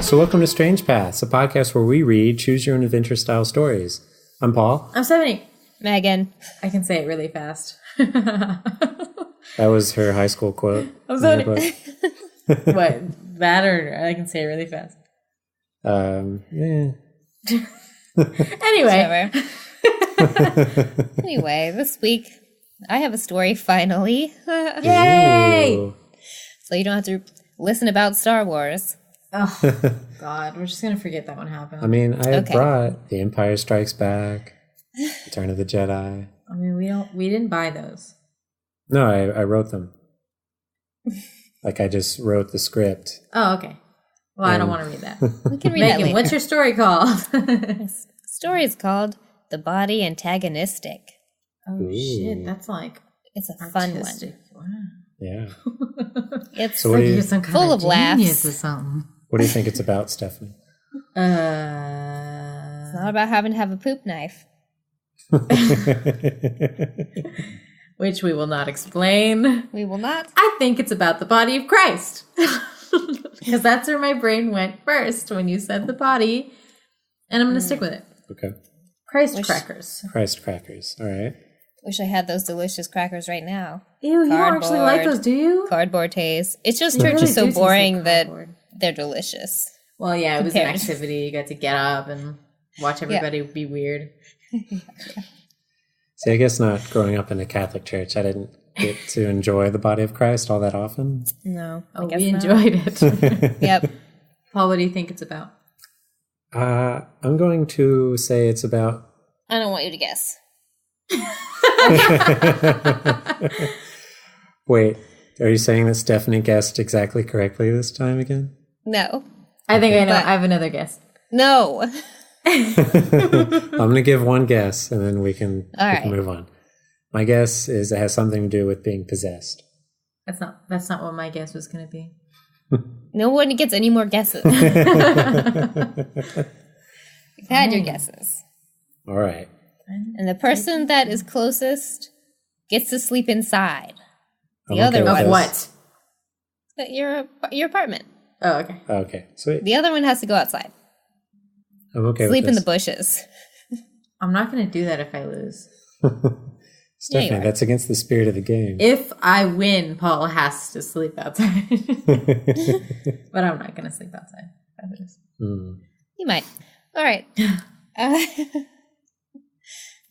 So welcome to Strange Paths, a podcast where we read Choose Your Own Adventure style stories. I'm Paul. I'm Stephanie. Megan. I can say it really fast. That was her high school quote. I'm Stephanie. What? That or I can say it really fast? Yeah. Anyway. Anyway, this week I have a story finally. Yay! Ooh. So you don't have to listen about Star Wars. Oh, God. We're just going to forget that one happened. I mean, I had Okay. brought The Empire Strikes Back, Return of the Jedi. I mean, we didn't buy those. No, I wrote them. Like, I just wrote the script. Oh, okay. Well, I don't want to read that. We can read that Megan, later. what's your story called? This story is called The Body Antagonistic. Oh, Ooh. shit. That's like It's a fun artistic. Wow. Yeah. It's So what do you- You're some kind full of of laughs. genius or something. What do you think it's about, Stephanie? It's not about having to have a poop knife. Which we will not explain. We will not. I think it's about the body of Christ. Because that's where my brain went first when you said the body. And I'm going to stick with it. Okay. Christ crackers. Christ crackers. All right. Wish I had those delicious crackers right now. Ew, you don't actually like those, do you? Cardboard taste. It's just They church really is so do taste like boring that cardboard. they're delicious. Well, yeah, it was an Compared. activity. You got to get up and watch everybody be weird. See, I guess not growing up in a Catholic church, I didn't get to enjoy the body of Christ all that often. No, I Oh, guess we not. enjoyed it. Yep. Paul, what do you think it's about? I'm going to say it's about... I don't want you to guess. Wait, are you saying that Stephanie guessed exactly correctly this time again? No. I think I know. But- I have another guess. No. I'm going to give one guess, and then we can right. move on. My guess is it has something to do with being possessed. That's not what my guess was going to be. No one gets any more guesses. You've had your guesses. All right. And the person that is closest gets to sleep inside. The I'm other okay with one. this. What? Your apartment. Oh, okay. Okay, sweet. The other one has to go outside. I'm okay Sleep with in the this. bushes. I'm not going to do that if I lose. Stephanie, Yeah, you are. that's against the spirit of the game. If I win, Paul has to sleep outside. But I'm not going to sleep outside. if I lose. You might. All right.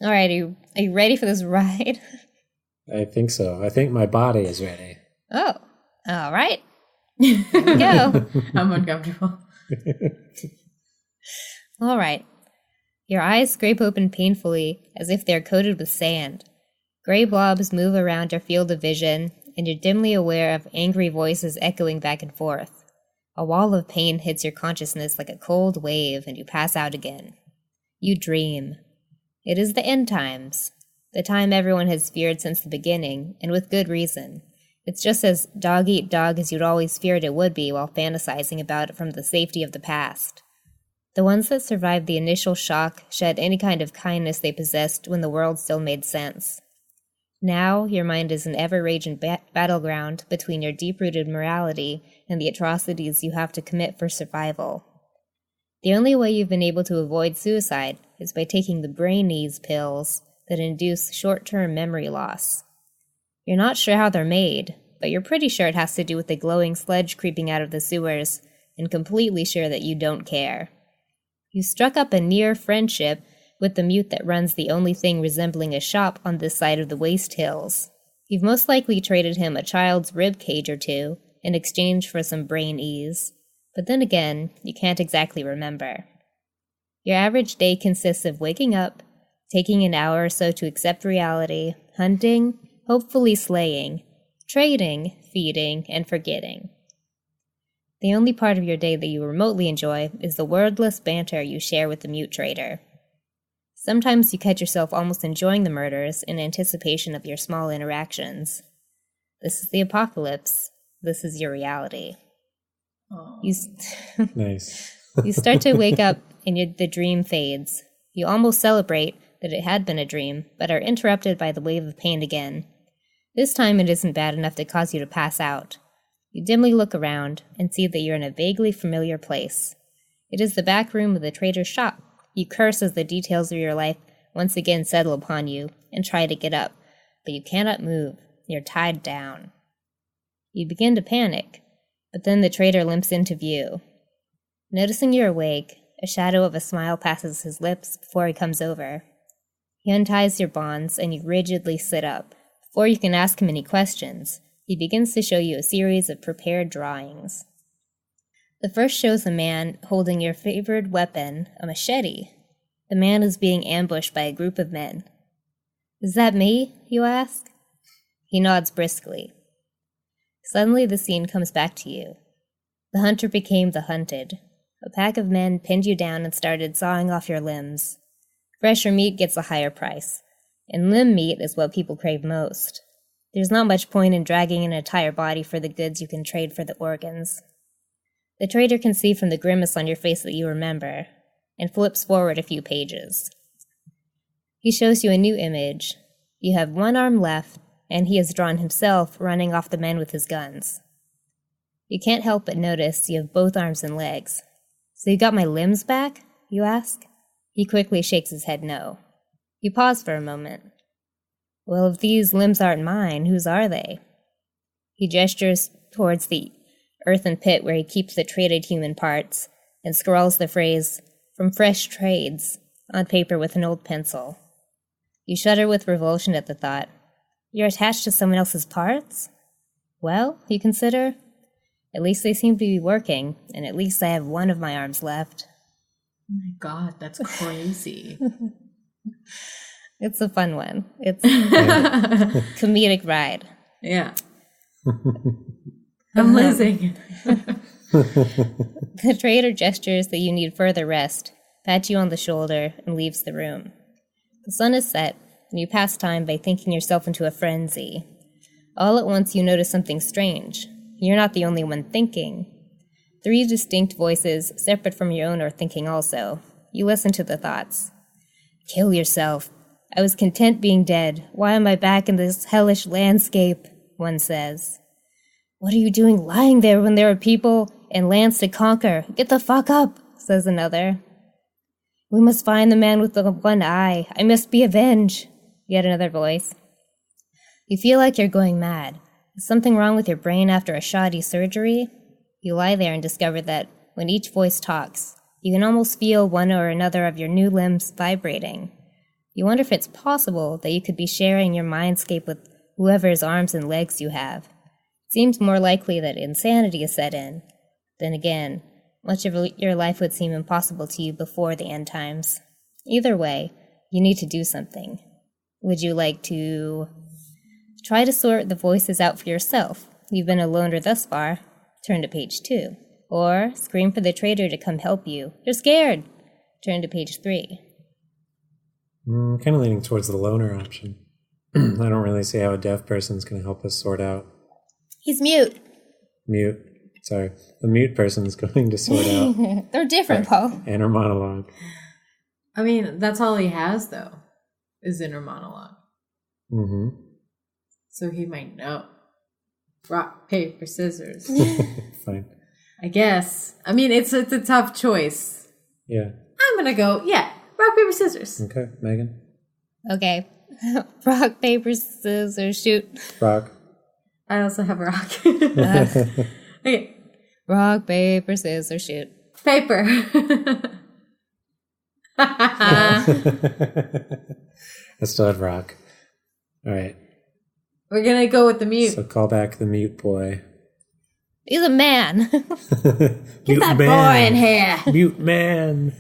All right. Are you ready for this ride? I think so. I think my body is ready. Oh. All right. Here we go. I'm uncomfortable. All right. Your eyes scrape open painfully as if they're coated with sand. Gray blobs move around your field of vision, and you're dimly aware of angry voices echoing back and forth. A wall of pain hits your consciousness like a cold wave, and you pass out again. You dream. It is the end times, the time everyone has feared since the beginning, and with good reason. It's just as dog-eat-dog as you'd always feared it would be while fantasizing about it from the safety of the past. The ones that survived the initial shock shed any kind of kindness they possessed when the world still made sense. Now, your mind is an ever-raging battleground between your deep-rooted morality and the atrocities you have to commit for survival. The only way you've been able to avoid suicide is by taking the brain ease pills that induce short-term memory loss. You're not sure how they're made, but you're pretty sure it has to do with the glowing sledge creeping out of the sewers, and completely sure that you don't care. You struck up a near friendship with the mute that runs the only thing resembling a shop on this side of the waste hills. You've most likely traded him a child's rib cage or two in exchange for some brain ease, but then again, you can't exactly remember. Your average day consists of waking up, taking an hour or so to accept reality, hunting, hopefully slaying, trading, feeding, and forgetting. The only part of your day that you remotely enjoy is the wordless banter you share with the mute trader. Sometimes you catch yourself almost enjoying the murders in anticipation of your small interactions. This is the apocalypse. This is your reality. Nice. You start to wake up and the dream fades. You almost celebrate that it had been a dream, but are interrupted by the wave of pain again. This time it isn't bad enough to cause you to pass out. You dimly look around and see that you're in a vaguely familiar place. It is the back room of the trader's shop. You curse as the details of your life once again settle upon you and try to get up, but you cannot move. You're tied down. You begin to panic, but then the trader limps into view. Noticing you're awake, a shadow of a smile passes his lips before he comes over. He unties your bonds and you rigidly sit up. Before you can ask him any questions, he begins to show you a series of prepared drawings. The first shows a man holding your favored weapon, a machete. The man is being ambushed by a group of men. Is that me? You ask. He nods briskly. Suddenly the scene comes back to you. The hunter became the hunted. A pack of men pinned you down and started sawing off your limbs. Fresher meat gets a higher price, and limb meat is what people crave most. There's not much point in dragging an entire body for the goods you can trade for the organs. The trader can see from the grimace on your face that you remember, and flips forward a few pages. He shows you a new image. You have one arm left, and he has drawn himself running off the men with his guns. You can't help but notice you have both arms and legs. So you got my limbs back? You ask. He quickly shakes his head no. You pause for a moment. Well, if these limbs aren't mine, whose are they? He gestures towards the earthen pit where he keeps the traded human parts and scrawls the phrase, "From fresh trades," on paper with an old pencil. You shudder with revulsion at the thought. You're attached to someone else's parts? Well, you consider, at least they seem to be working, and at least I have one of my arms left. Oh my god, that's crazy. It's a fun one. It's a comedic ride. Yeah. I'm listening. The trader gestures that you need further rest, pats you on the shoulder, and leaves the room. The sun is set, and you pass time by thinking yourself into a frenzy. All at once you notice something strange. You're not the only one thinking. 3 distinct voices, separate from your own, are thinking also. You listen to the thoughts. Kill yourself. I was content being dead. Why am I back in this hellish landscape? One says. What are you doing lying there when there are people and lands to conquer? Get the fuck up, says another. We must find the man with the one eye. I must be avenged. Yet another voice. You feel like you're going mad. Is something wrong with your brain after a shoddy surgery? You lie there and discover that when each voice talks, you can almost feel one or another of your new limbs vibrating. You wonder if it's possible that you could be sharing your mindscape with whoever's arms and legs you have. It seems more likely that insanity is set in. Then again, much of your life would seem impossible to you before the end times. Either way, you need to do something. Would you like to try to sort the voices out for yourself? You've been a loner thus far. Turn to page 2. Or scream for the trader to come help you. You're scared. Turn to page 3. Kind of leaning towards the loner option. I don't really see how a deaf person's going to help us sort out. He's mute. Mute. Sorry. The mute person's going to sort out. They're different, Paul. Inner monologue. I mean, that's all he has, though, is inner monologue. Mm-hmm. So he might know. Rock, paper, scissors. Fine. I guess. I mean, it's a tough choice. Yeah. I'm going to go, rock, paper, scissors. Okay, Megan? Okay. Rock, paper, scissors, shoot. Rock. I also have rock. Okay. Rock, paper, scissors, shoot. Paper. I still have rock. All right. We're going to go with the mute. So call back the mute boy. He's a man. Get that boy in here. Mute man.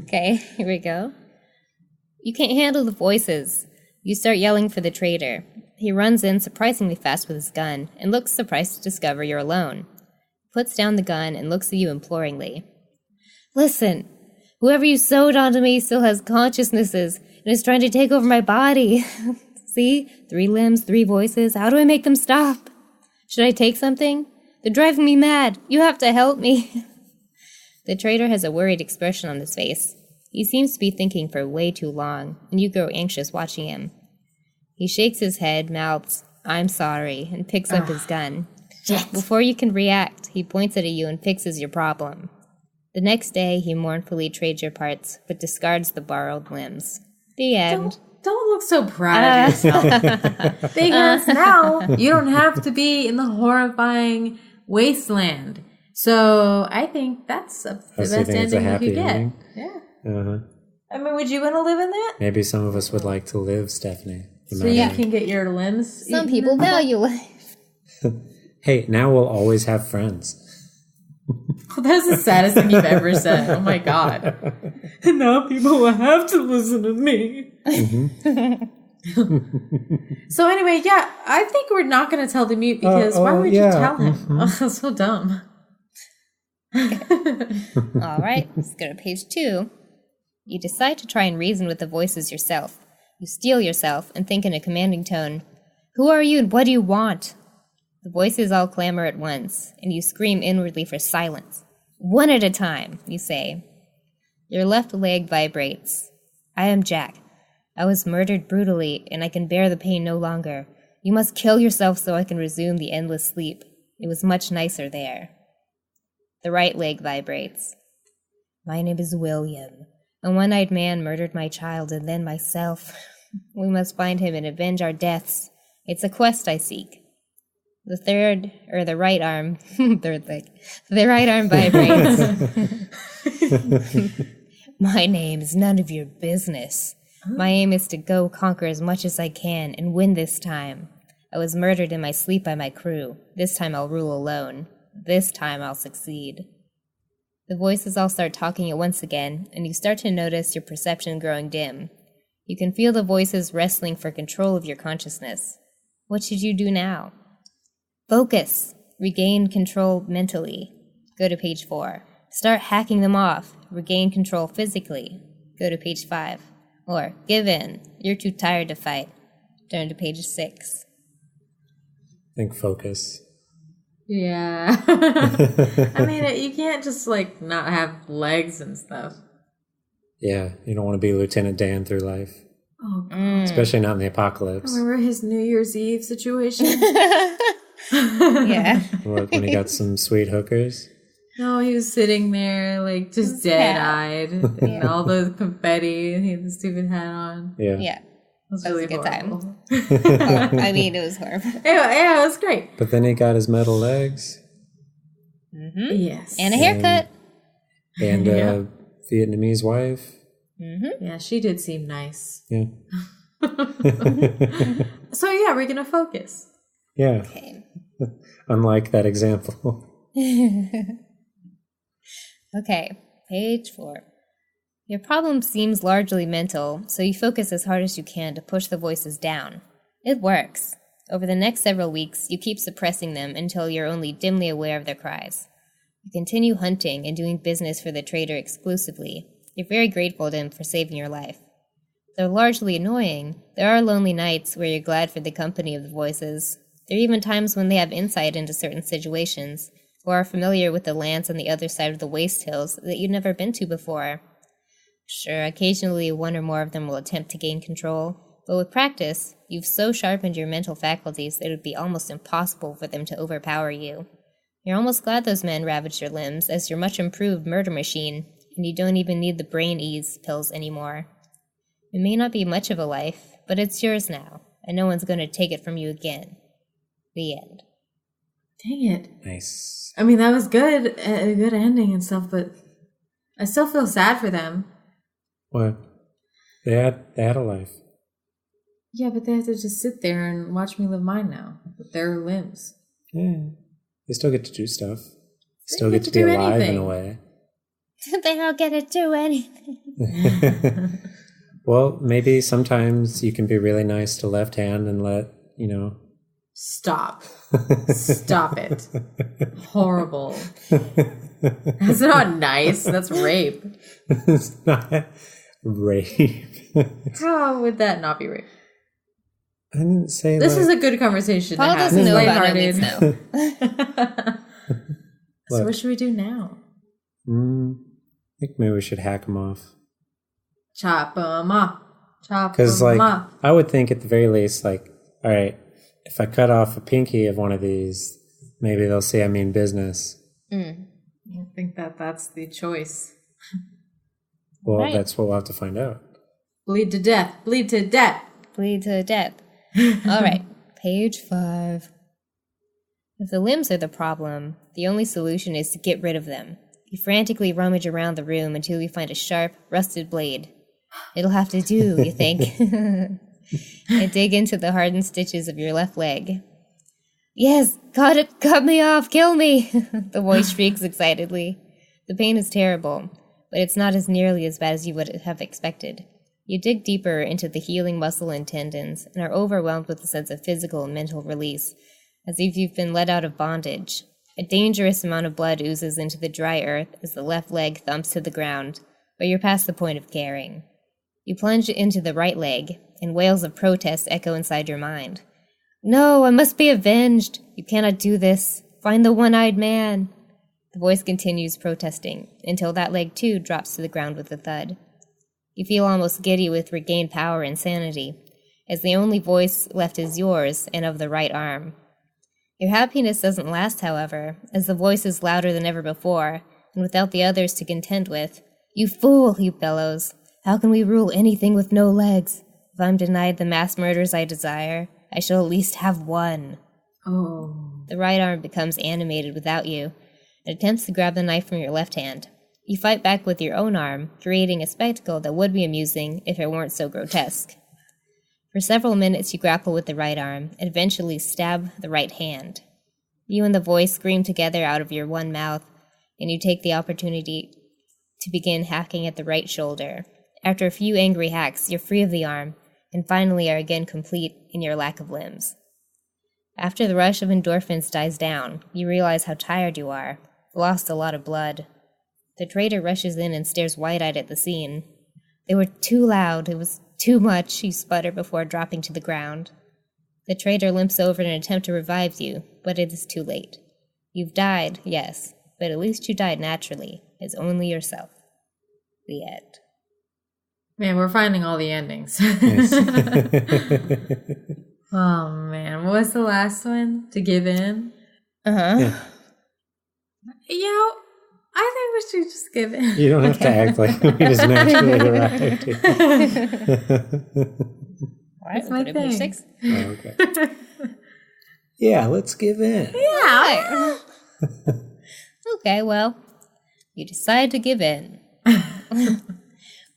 Okay, here we go. You can't handle the voices. You start yelling for the trader. He runs in surprisingly fast with his gun and looks surprised to discover you're alone. He puts down the gun and looks at you imploringly. Listen, whoever you sewed onto me still has consciousnesses and is trying to take over my body. See? 3 limbs, 3 voices. How do I make them stop? Should I take something? They're driving me mad. You have to help me. The trader has a worried expression on his face. He seems to be thinking for way too long, and you grow anxious watching him. He shakes his head, mouths, I'm sorry, and picks up his gun. Shit. Before you can react, he points it at you and fixes your problem. The next day, he mournfully trades your parts, but discards the borrowed limbs. The end. Don't look so proud of yourself. Because now you don't have to be in the horrifying wasteland. So I think that's the best ending you could get. Yeah. Uh-huh. I mean, would you want to live in that? Maybe some of us would like to live, Stephanie. So you can get your limbs. Some people value life. Hey, now we'll always have friends. Oh, that's the saddest thing you've ever said. Oh my God. And now people will have to listen to me. Mm-hmm. So anyway, yeah, I think we're not going to tell the mute because why would you tell him? Mm-hmm. Oh, that's so dumb. All right, let's go to page 2. You decide to try and reason with the voices yourself. You steel yourself and think in a commanding tone, "Who are you and what do you want?" The voices all clamor at once, and you scream inwardly for silence. "One at a time," you say. Your left leg vibrates. "I am Jack. I was murdered brutally, and I can bear the pain no longer. You must kill yourself so I can resume the endless sleep. It was much nicer there." The right leg vibrates. "My name is William. A one-eyed man murdered my child and then myself. We must find him and avenge our deaths. It's a quest I seek." The right arm vibrates. "My name is none of your business. My aim is to go conquer as much as I can and win this time. I was murdered in my sleep by my crew. This time I'll rule alone. This time I'll succeed." The voices all start talking at once again, and you start to notice your perception growing dim. You can feel the voices wrestling for control of your consciousness. What should you do now? Focus. Regain control mentally. Go to page 4. Start hacking them off. Regain control physically. Go to page 5. Or, give in. You're too tired to fight. Turn to page 6. Think focus. Yeah. I mean, you can't just, not have legs and stuff. Yeah, you don't want to be Lieutenant Dan through life. Oh, God. Especially not in the apocalypse. Remember his New Year's Eve situation? Yeah. What, when he got some sweet hookers? No, he was sitting there, just dead-eyed. And all the confetti, and he had the stupid hat on. Yeah. Yeah. It was That was really a good time. horrible. It was horrible. Yeah, it was great. But then he got his metal legs Mm-hmm. Yes. And a haircut. and Yeah. a Vietnamese wife. Mm-hmm. Yeah, she did seem nice. Yeah. So, yeah, we're going to focus. Yeah. Okay. Unlike that example. Okay, page 4. Your problem seems largely mental, so you focus as hard as you can to push the voices down. It works. Over the next several weeks, you keep suppressing them until you're only dimly aware of their cries. You continue hunting and doing business for the trader exclusively. You're very grateful to him for saving your life. Though largely annoying, there are lonely nights where you're glad for the company of the voices. There are even times when they have insight into certain situations, or are familiar with the lands on the other side of the waste hills that you've never been to before. Sure, occasionally one or more of them will attempt to gain control, but with practice, you've so sharpened your mental faculties that it would be almost impossible for them to overpower you. You're almost glad those men ravaged your limbs, as you're much improved murder machine, and you don't even need the brain ease pills anymore. It may not be much of a life, but it's yours now, and no one's going to take it from you again. The end. Dang it. Nice. I mean, that was good, a good ending and stuff, but I still feel sad for them. What? They had a life. Yeah, but they have to just sit there and watch me live mine now with their limbs. Yeah. They still get to do stuff. Still They get to be do alive anything. in a way. They don't get to do anything. Well, maybe sometimes you can be really nice to left hand and let, Stop. Stop it. Horrible. That's not nice. That's rape. It's not rape. How would that not be rape? I didn't say This that. is a good conversation Paul to have. doesn't know about No Lighthearted. Means No. So Look. what should we do now? I think maybe we should hack them off. Chop them off. Chop Because, them off. I would think at the very least, all right, if I cut off a pinky of one of these, maybe they'll see I mean business. I think that's the choice. Well, Right. that's what we'll have to find out. Bleed to death. Bleed to death. Bleed to death. All right, page 5. If the limbs are the problem, the only solution is to get rid of them. You frantically rummage around the room until you find a sharp, rusted blade. It'll have to do, you think. And dig into the hardened stitches of your left leg. Yes, cut it, cut me off, kill me, the voice shrieks excitedly. The pain is terrible, but it's not as nearly as bad as you would have expected. You dig deeper into the healing muscle and tendons and are overwhelmed with a sense of physical and mental release, as if you've been let out of bondage. A dangerous amount of blood oozes into the dry earth as the left leg thumps to the ground, but you're past the point of caring. You plunge into the right leg, and wails of protest echo inside your mind. No, I must be avenged. You cannot do this. Find the one-eyed man. The voice continues protesting, until that leg too drops to the ground with a thud. You feel almost giddy with regained power and sanity, as the only voice left is yours and of the right arm. Your happiness doesn't last, however, as the voice is louder than ever before, and without the others to contend with. You fool, he bellows. How can we rule anything with no legs? If I'm denied the mass murders I desire, I shall at least have one. Oh. The right arm becomes animated without you, and attempts to grab the knife from your left hand. You fight back with your own arm, creating a spectacle that would be amusing if it weren't so grotesque. For several minutes you grapple with the right arm, and eventually stab the right hand. You and the voice scream together out of your one mouth, and you take the opportunity to begin hacking at the right shoulder. After a few angry hacks, you're free of the arm, and finally are again complete in your lack of limbs. After the rush of endorphins dies down, you realize how tired you are. Lost a lot of blood. The traitor rushes in and stares wide-eyed at the scene. They were too loud. It was too much, you sputter before dropping to the ground. The traitor limps over in an attempt to revive you, but it is too late. You've died, yes, but at least you died naturally, as only yourself. The end. Man, we're finding all the endings. Yes. Oh, man. What was the last one? To give in? Uh-huh. Yeah. You know, I think we should just give in. You don't have to act like we just naturally arrived here. All right, That's we'll my go to page thing. 6. Oh, okay. Yeah, let's give in. Yeah. Okay, well, you decide to give in.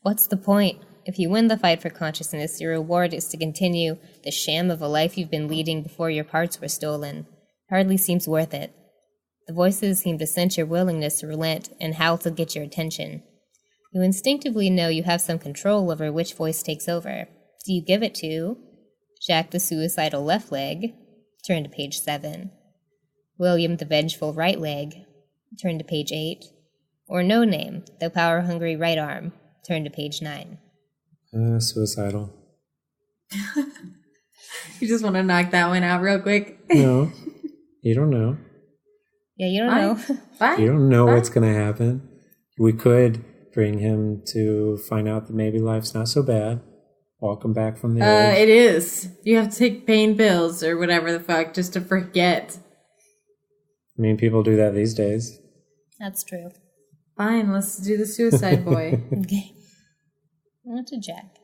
What's the point? If you win the fight for consciousness, your reward is to continue the sham of a life you've been leading before your parts were stolen. Hardly seems worth it. The voices seem to sense your willingness to relent and howl to get your attention. You instinctively know you have some control over which voice takes over. Do you give it to Jack the suicidal left leg? Turn to page 7. William the vengeful right leg? Turn to page 8. Or No Name, the power-hungry right arm? Turn to page 9. Suicidal. You just want to knock that one out real quick. No, you don't know. Yeah, you don't know. Fine. You don't know Fine. what's going to happen. We could bring him to find out that maybe life's not so bad. Walk him back from the edge. It is. You have to take pain pills or whatever the fuck just to forget. I mean, people do that these days. That's true. Fine, let's do the suicide boy. Okay. On to Jack.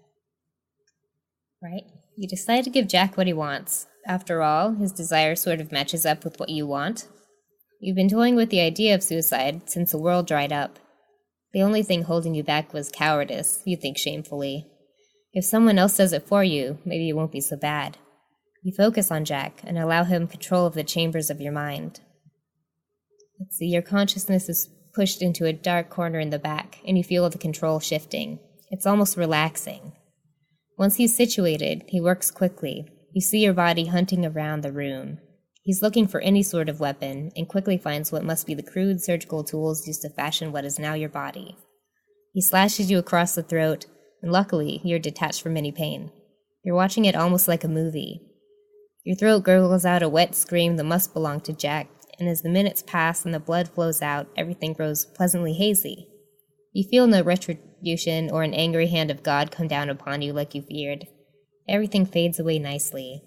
Right? You decide to give Jack what he wants. After all, his desire sort of matches up with what you want. You've been toying with the idea of suicide since the world dried up. The only thing holding you back was cowardice, you think shamefully. If someone else does it for you, maybe it won't be so bad. You focus on Jack and allow him control of the chambers of your mind. Let's see, your consciousness is pushed into a dark corner in the back, and you feel the control shifting. It's almost relaxing. Once he's situated, he works quickly. You see your body hunting around the room. He's looking for any sort of weapon, and quickly finds what must be the crude surgical tools used to fashion what is now your body. He slashes you across the throat, and luckily, you're detached from any pain. You're watching it almost like a movie. Your throat gurgles out a wet scream that must belong to Jack, and as the minutes pass and the blood flows out, everything grows pleasantly hazy. You feel no retribution or an angry hand of God come down upon you like you feared. Everything fades away nicely.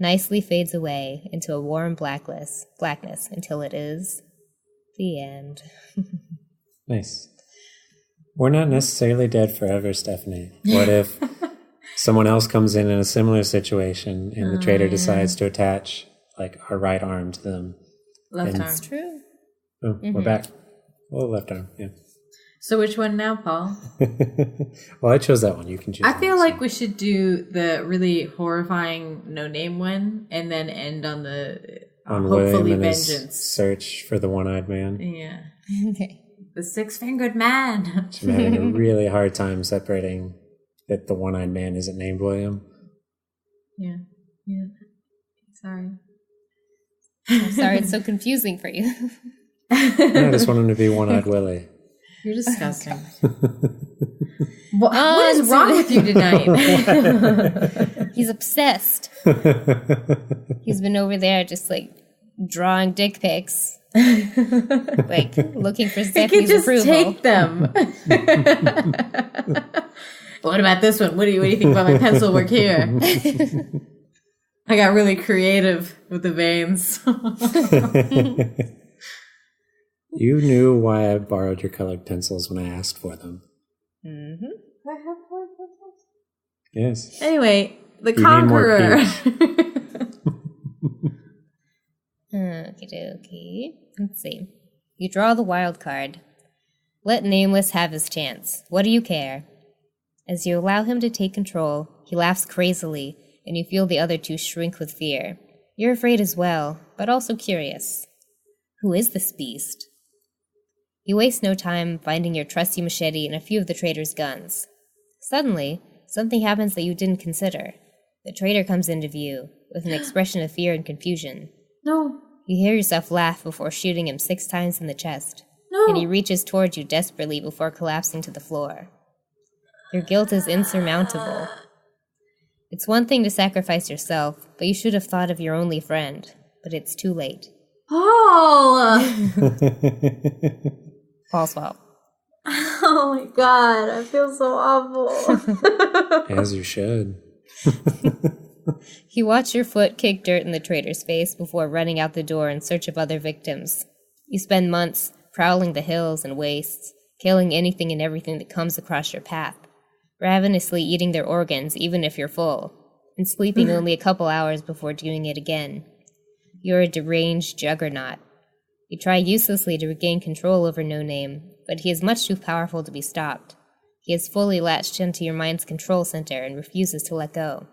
Nicely fades away into a warm blackness until it is The end. Nice. We're not necessarily dead forever, Stephanie. What if someone else comes in a similar situation and the traitor decides to attach like our right arm to them? Left arm. That's true. Oh, we're back. Oh, left arm, yeah. So which one now, Paul? Well, I chose that one. You can choose. I feel like we should do the really horrifying no-name one and then end on the on hopefully William and his vengeance. search for the one-eyed man. Yeah. Okay. The six-fingered man. I'm having a really hard time separating that the one-eyed man isn't named William. Yeah. Yeah. Sorry. I'm sorry it's so confusing for you. I just want him to be One-Eyed Willie. You're disgusting. What is wrong with you tonight? He's obsessed. He's been over there just like drawing dick pics. Like looking for Stephanie's approval. Take them. What about this one? What do you think about my pencil work here? I got really creative with the veins. You knew why I borrowed your colored pencils when I asked for them. Mm-hmm. I have colored pencils. Yes. Anyway, the You need more Conqueror. Okie dokie. Let's see. You draw the wild card. Let Nameless have his chance. What do you care? As you allow him to take control, he laughs crazily, and you feel the other two shrink with fear. You're afraid as well, but also curious. Who is this beast? You waste no time finding your trusty machete and a few of the traitor's guns. Suddenly, something happens that you didn't consider. The traitor comes into view, with an expression of fear and confusion. No. You hear yourself laugh before shooting him 6 times in the chest, No. and he reaches towards you desperately before collapsing to the floor. Your guilt is insurmountable. It's one thing to sacrifice yourself, but you should have thought of your only friend. But it's too late. Paul! Paul swap. Oh my god, I feel so awful. As you should. You watch your foot kick dirt in the traitor's face before running out the door in search of other victims. You spend months prowling the hills and wastes, killing anything and everything that comes across your path, ravenously eating their organs even if you're full, and sleeping only a couple hours before doing it again. You're a deranged juggernaut. You try uselessly to regain control over No Name, but he is much too powerful to be stopped. He is fully latched into your mind's control center and refuses to let go.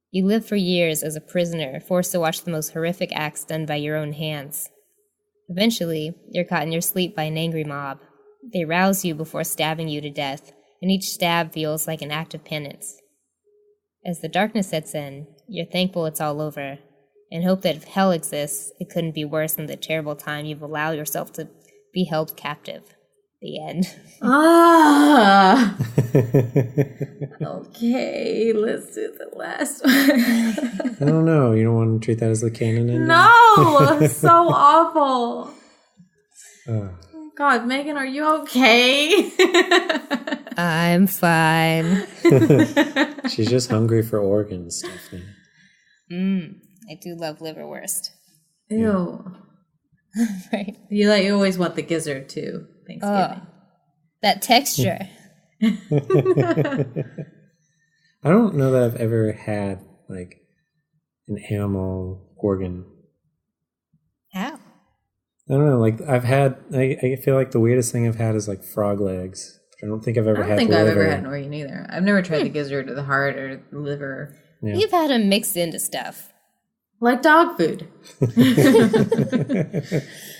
You live for years as a prisoner, forced to watch the most horrific acts done by your own hands. Eventually, you're caught in your sleep by an angry mob. They rouse you before stabbing you to death, and each stab feels like an act of penance. As the darkness sets in, you're thankful it's all over, and hope that if hell exists, it couldn't be worse than the terrible time you've allowed yourself to be held captive. The end. Ah. Okay, let's do the last one. I don't know. You don't want to treat that as the canon ending? No, so awful. Oh. God, Megan, are you okay? I'm fine. She's just hungry for organs, Stephanie. I do love liverwurst. Ew. Right. You always want the gizzard too. Thanksgiving. That texture. I don't know that I've ever had like an animal organ. How? I don't know. Like I've had, I feel like the weirdest thing I've had is like frog legs. I don't think I've ever I had. don't think liver. I've ever had an organ either. I've never tried the gizzard or the heart or the liver. Yeah. You've had them mixed into stuff. Like dog food.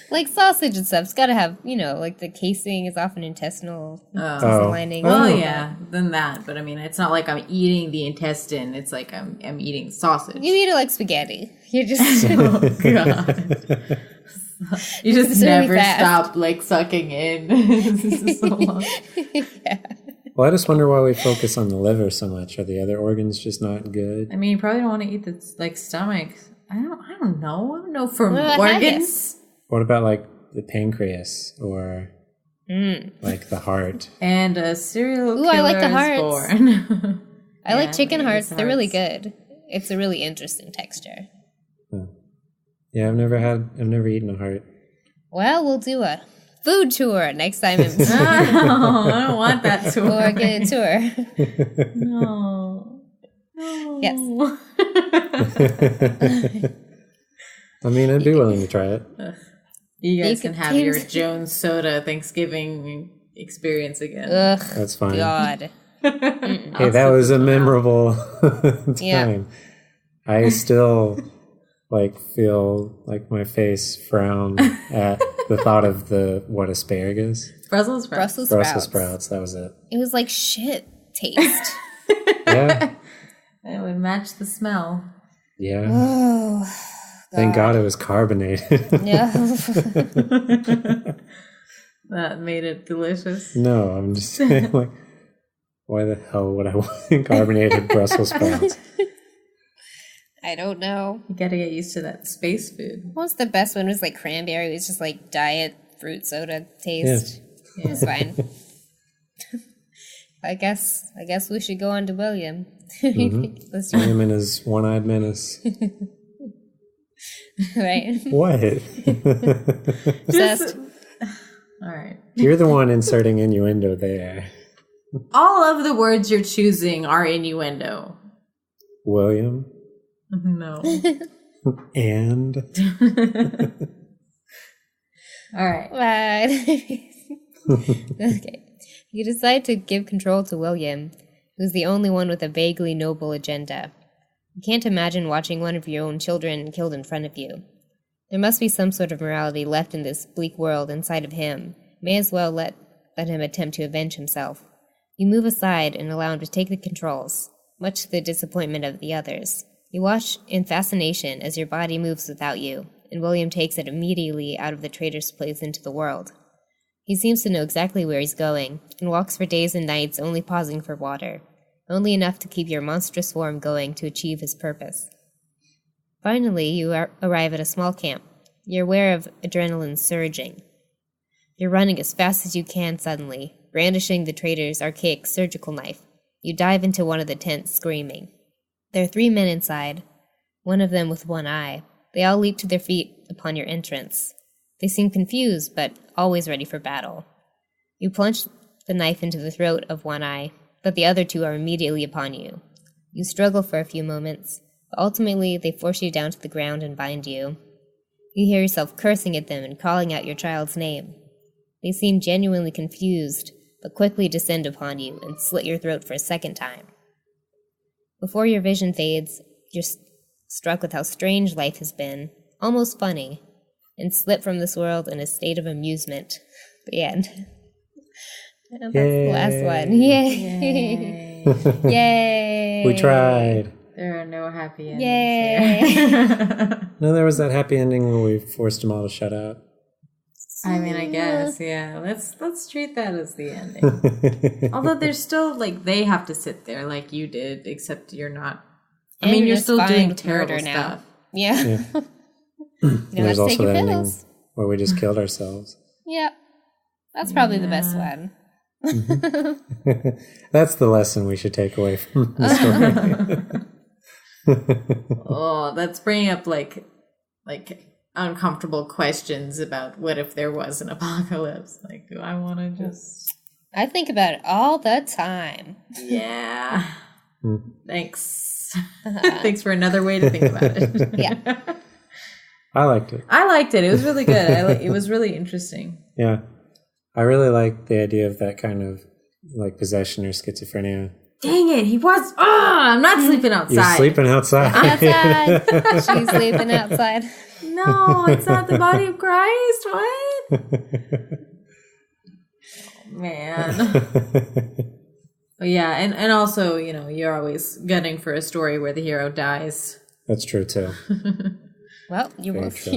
Like sausage and stuff. It's got to have, like the casing is often intestinal lining. Well, yeah, then that. But I mean, it's not like I'm eating the intestine. It's like I'm eating sausage. You eat it like spaghetti. You're just... Oh, God. You just really never fast. stop, sucking in. This is so long. Yeah. Well, I just wonder why we focus on the liver so much. Are the other organs just not good? I mean, you probably don't want to eat the, stomach. I don't know. I don't know for Well, organs. What about like the pancreas or like the heart? And a serial killer I like the is hearts. born. I like chicken I like hearts. the They're really hearts. good. It's a really interesting texture. Yeah, I've never eaten a heart. Well, we'll do a food tour next time. I don't want that tour. Or get a tour. No. Yes. I mean, I'd be willing to try it. You guys can have your Jones Soda Thanksgiving experience again. Ugh. That's fine. God. Hey, that was a memorable time. Yeah. I still feel like my face frown at the thought of asparagus? Brussels sprouts. Brussels sprouts, that was it. It was like shit taste. Yeah. It would match the smell. Yeah. Oh, Thank God it was carbonated. Yeah. That made it delicious. No, I'm just saying, why the hell would I want carbonated Brussels sprouts? I don't know. You gotta get used to that space food. What was the best one? Was like cranberry. It was just like diet fruit soda taste. Yeah. It was fine. I guess we should go on to William. Mm-hmm. Let's do it. William and his one-eyed menace. Right. What? Obsessed. All right. You're the one inserting innuendo there. All of the words you're choosing are innuendo. William. No. And. All right. Okay. You decide to give control to William, who's the only one with a vaguely noble agenda. You can't imagine watching one of your own children killed in front of you. There must be some sort of morality left in this bleak world inside of him. May as well let him attempt to avenge himself. You move aside and allow him to take the controls, much to the disappointment of the others. You watch in fascination as your body moves without you, and William takes it immediately out of the traitor's place into the world. He seems to know exactly where he's going, and walks for days and nights only pausing for water, only enough to keep your monstrous form going to achieve his purpose. Finally, you arrive at a small camp. You're aware of adrenaline surging. You're running as fast as you can suddenly, brandishing the traitor's archaic surgical knife. You dive into one of the tents, screaming. There are 3 men inside, one of them with one eye. They all leap to their feet upon your entrance. They seem confused, but always ready for battle. You plunge the knife into the throat of one eye, but the other two are immediately upon you. You struggle for a few moments, but ultimately they force you down to the ground and bind you. You hear yourself cursing at them and calling out your child's name. They seem genuinely confused, but quickly descend upon you and slit your throat for a second time. Before your vision fades, you're struck with how strange life has been, almost funny, and slip from this world in a state of amusement. The end. And that's the last one. Yay! Yay! Yay! We tried. There are no happy endings. Yay! No, there was that happy ending where we forced them all to shut up. I mean, I guess, yeah. Let's treat that as the ending. Although there's still, they have to sit there like you did, except you're not. I mean, you're still doing terrible stuff. Yeah. There's also the ending pills. where we just killed ourselves. Yep. That's probably the best one. Mm-hmm. That's the lesson we should take away from the story. Oh, that's bringing up like uncomfortable questions about what if there was an apocalypse. Do I want to just... I think about it all the time. Yeah. Thanks. Thanks for another way to think about it. Yeah. I liked it. It was really good. It was really interesting. Yeah. I really like the idea of that kind of possession or schizophrenia. Dang it, he was... I'm not sleeping outside. You're sleeping outside. Outside. She's sleeping outside. No, it's not the body of Christ. What? Oh, man. But yeah, and also, you're always gunning for a story where the hero dies. That's true, too. Well, you're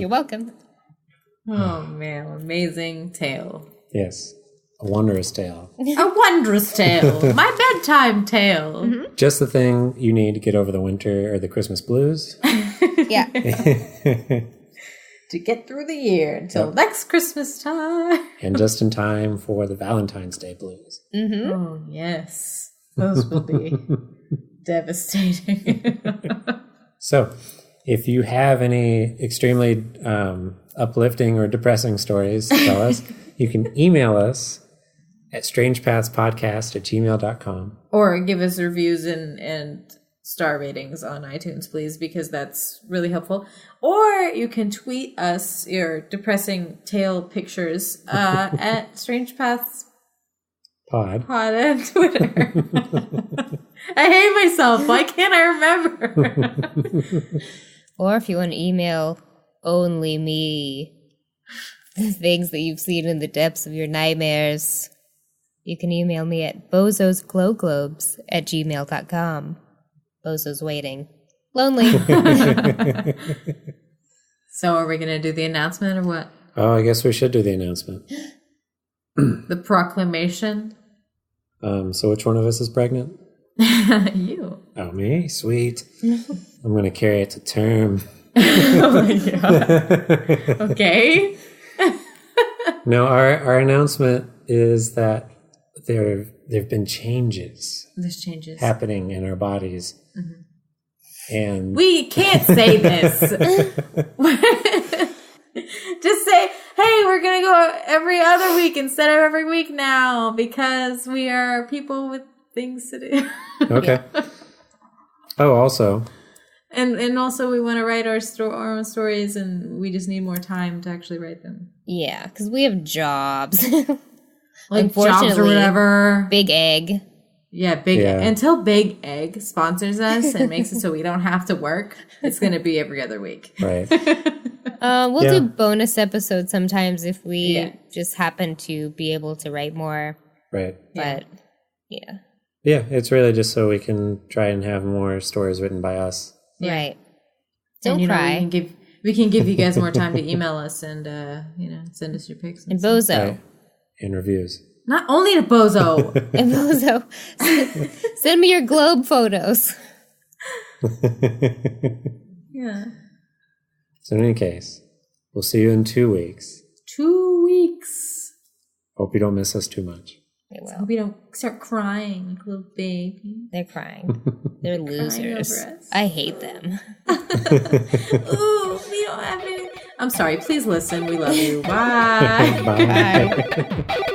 welcome. Oh, man. Amazing tale. Yes. A wondrous tale. A wondrous tale. My bedtime tale. Mm-hmm. Just the thing you need to get over the winter or the Christmas blues. Yeah. To get through the year until next Christmas time. And just in time for the Valentine's Day blues. Mm-hmm. Oh, yes. Those will be devastating. So, if you have any extremely uplifting or depressing stories to tell us, you can email us at strangepathspodcast@gmail.com. Or give us reviews and star ratings on iTunes, please, because that's really helpful. Or you can tweet us your depressing tail pictures at Strange Paths Pod on Twitter. I hate myself. Why can't I remember? Or if you want to email only me the things that you've seen in the depths of your nightmares, you can email me at bozosglowglobes@gmail.com. Bozo's waiting. Lonely. So are we going to do the announcement or what? Oh, I guess we should do the announcement. The proclamation? So which one of us is pregnant? You. Oh, me? Sweet. I'm going to carry it to term. Oh my God. Okay. No, our announcement is that there've been changes. There's changes happening in our bodies. Mm-hmm. And we can't say this. Just say, hey, we're going to go every other week instead of every week now because we are people with things to do. Okay. Yeah. Oh, also. And also we want to write our own stories and we just need more time to actually write them. Yeah, because we have jobs. Like jobs or whatever. Big Egg. Yeah, until Big Egg sponsors us and makes it so we don't have to work, it's going to be every other week. Right. We'll do bonus episodes sometimes if we just happen to be able to write more. Right. But, yeah. Yeah, it's really just so we can try and have more stories written by us. Yeah. Right. Don't cry. We can give you guys more time to email us and, send us your pics. And Bozo. Right. And reviews. Not only to Bozo. And Bozo. Send me your globe photos. Yeah. So in any case, we'll see you in 2 weeks. 2 weeks. Hope you don't miss us too much. They will. Hope you don't start crying like a little baby. They're crying. They're losers. I hate them. Ooh, we don't have any. I'm sorry. Please listen. We love you. Bye. Bye.